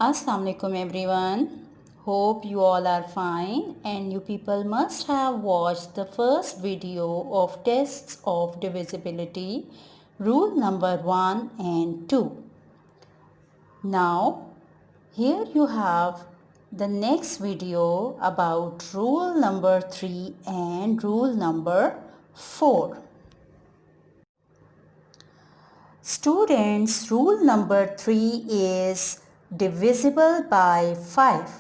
Assalamu alaikum everyone. Hope you all are fine and you people must have watched the first video of tests of divisibility, rule number 1 and 2. Now, here you have the next video about rule number 3 and rule number 4. Students, rule number 3 is divisible by 5.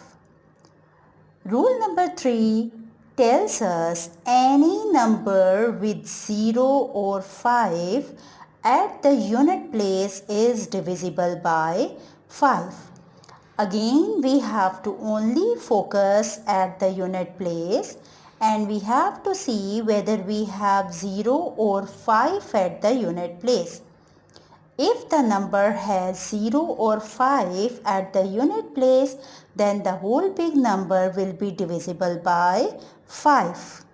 Rule number 3 tells us any number with 0 or 5 at the unit place is divisible by 5. Again, we have to only focus at the unit place and we have to see whether we have 0 or 5 at the unit place. If the number has 0 or 5 at the unit place, then the whole big number will be divisible by 5.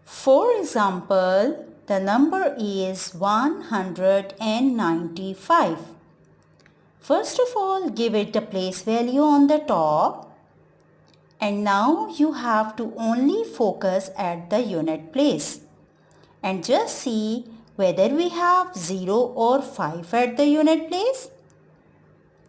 For example, the number is 195. First of all, give it the place value on the top. And now you have to only focus at the unit place. And just see whether we have 0 or 5 at the unit place.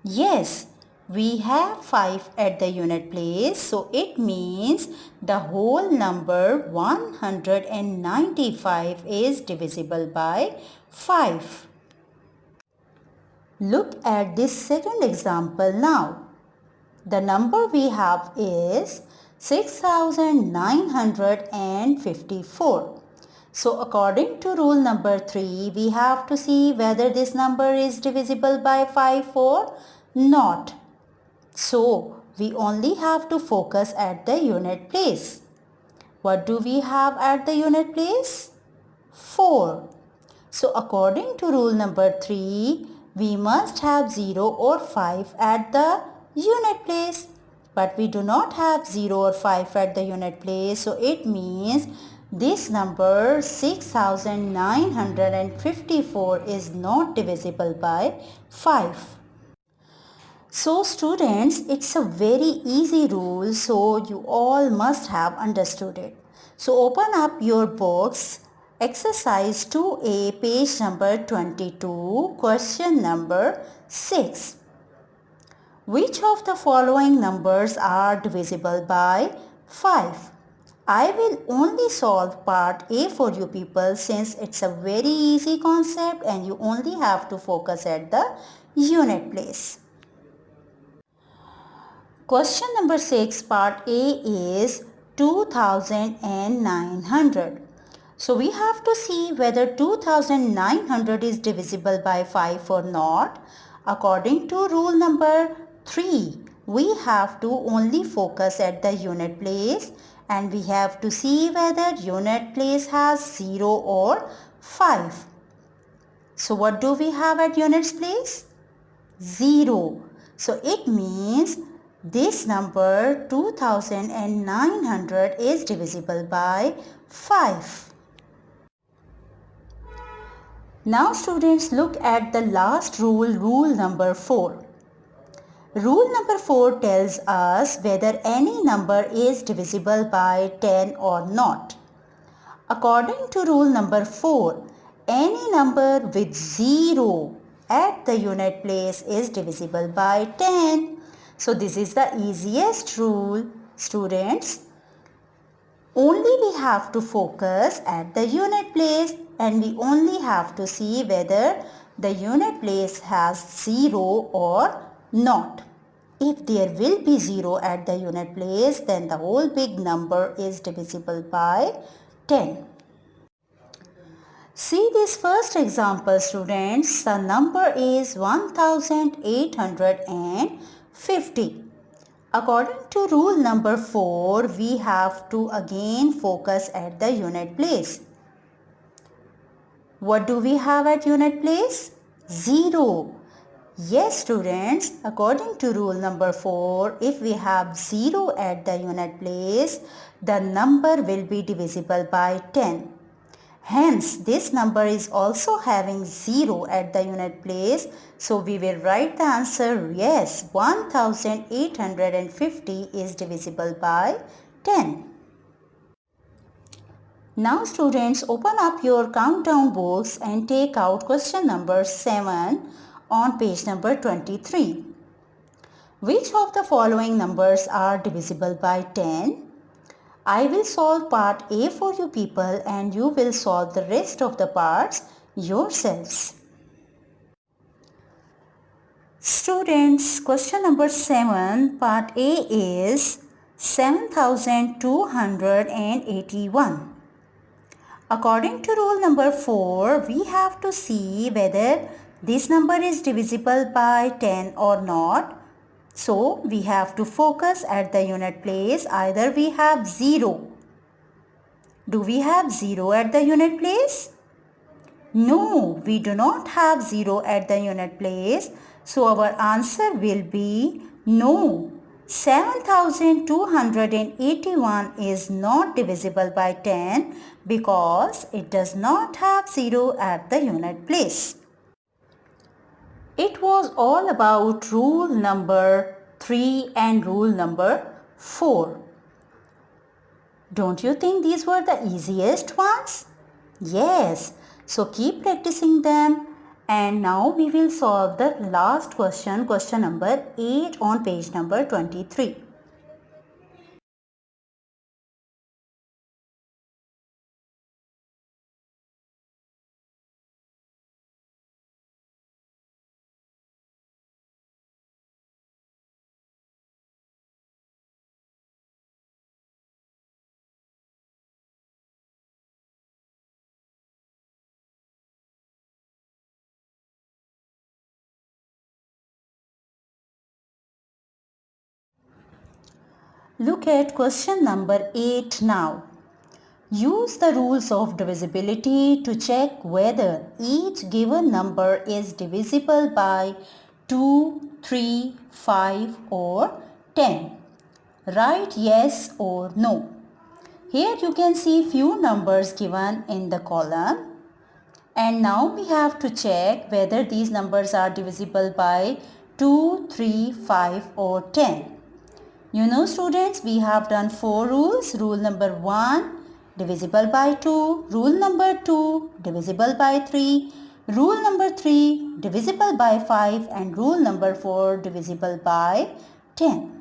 Yes, we have 5 at the unit place, so it means the whole number 195 is divisible by 5. Look at this second example now. The number we have is 6954. So according to rule number 3, we have to see whether this number is divisible by 5 or not. So we only have to focus at the unit place. What do we have at the unit place? 4. So according to rule number 3, we must have 0 or 5 at the unit place. But we do not have 0 or 5 at the unit place. So it means this number 6954 is not divisible by 5. So students, it's a very easy rule, so you all must have understood it. So open up your books, exercise 2A, page number 22, question number 6. Which of the following numbers are divisible by 5? I will only solve part A for you people since it's a very easy concept and you only have to focus at the unit place. Question number 6, part A is 2900. So we have to see whether 2900 is divisible by 5 or not. According to rule number 3, we have to only focus at the unit place and we have to see whether unit place has 0 or 5. So what do we have at units place? 0. So it means this number 2900 is divisible by 5. Now students, look at the last rule, rule number 4. Rule number 4 tells us whether any number is divisible by 10 or not. According to rule number 4, any number with 0 at the unit place is divisible by 10. So this is the easiest rule, students. Only we have to focus at the unit place and we only have to see whether the unit place has 0 or not. If there will be 0 at the unit place, then the whole big number is divisible by 10. See this first example, students. The number is 1850. According to rule number 4, we have to again focus at the unit place. What do we have at unit place? 0. Yes students, according to rule number 4, if we have 0 at the unit place, the number will be divisible by 10. Hence, this number is also having 0 at the unit place. So, we will write the answer yes, 1850 is divisible by 10. Now students, open up your countdown books and take out question number 7 on page number 23. Which of the following numbers are divisible by 10? I will solve part A for you people and you will solve the rest of the parts yourselves. Students, question number 7, part A is 7281. According to rule number 4, we have to see whether this number is divisible by 10 or not. So, we have to focus at the unit place. Either we have 0. Do we have 0 at the unit place? No, we do not have 0 at the unit place. So, our answer will be no. 7281 is not divisible by 10 because it does not have 0 at the unit place. It was all about rule number 3 and rule number 4. Don't you think these were the easiest ones? Yes. So keep practicing them. And now we will solve the last question, question number 8 on page number 23. Look at question number 8 now. Use the rules of divisibility to check whether each given number is divisible by 2, 3, 5 or 10. Write yes or no. Here you can see few numbers given in the column. And now we have to check whether these numbers are divisible by 2, 3, 5 or 10. You know students, we have done 4 rules. Rule number 1, divisible by 2. Rule number 2, divisible by 3. Rule number 3, divisible by 5. And rule number 4, divisible by 10.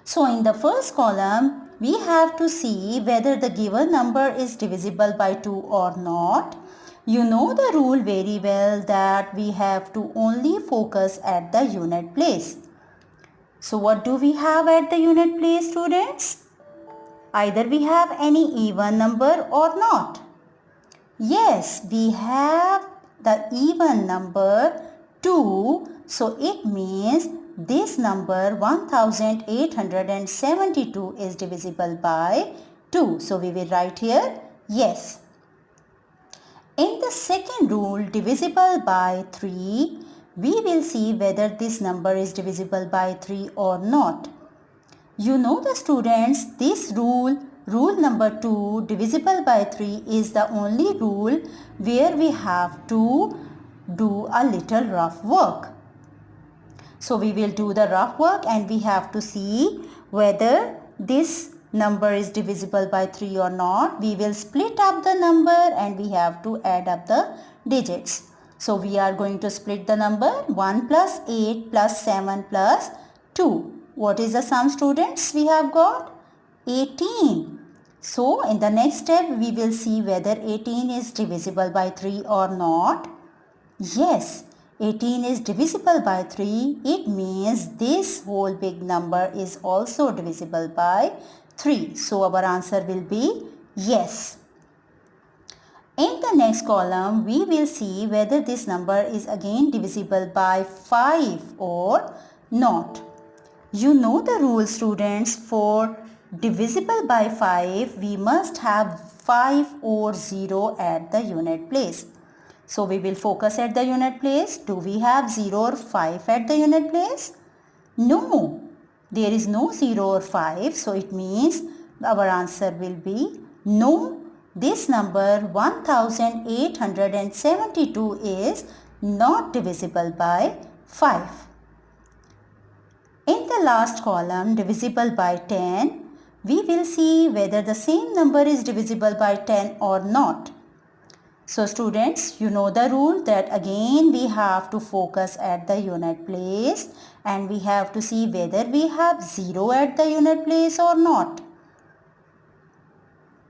So in the first column, we have to see whether the given number is divisible by 2 or not. You know the rule very well that we have to only focus at the unit place. So what do we have at the unit place, students? Either we have any even number or not. Yes, we have the even number 2. So it means this number 1872 is divisible by 2. So we will write here yes. In the second rule, divisible by 3, we will see whether this number is divisible by 3 or not. You know the students, this rule number 2, divisible by 3 is the only rule where we have to do a little rough work. So we will do the rough work and we have to see whether this number is divisible by 3 or not. We will split up the number and we have to add up the digits. So we are going to split the number 1 plus 8 plus 7 plus 2. What is the sum, students? We have got 18. So in the next step we will see whether 18 is divisible by 3 or not. Yes, 18 is divisible by 3. It means this whole big number is also divisible by 3. So our answer will be yes. In the next column, we will see whether this number is again divisible by 5 or not. You know the rule, students. For divisible by 5, we must have 5 or 0 at the unit place. So we will focus at the unit place. Do we have 0 or 5 at the unit place? No, there is no 0 or 5. So it means our answer will be no. this number 1872 is not divisible by 5. In the last column, divisible by 10, we will see whether the same number is divisible by 10 or not. So students, you know the rule that again we have to focus at the unit place and we have to see whether we have 0 at the unit place or not.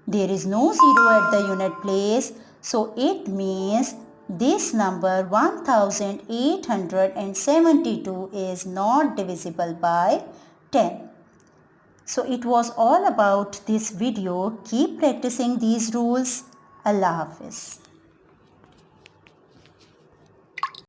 There is no 0 at the unit place, so it means this number 1872 is not divisible by 10. So it was all about this video. Keep practicing these rules. Allah Hafiz.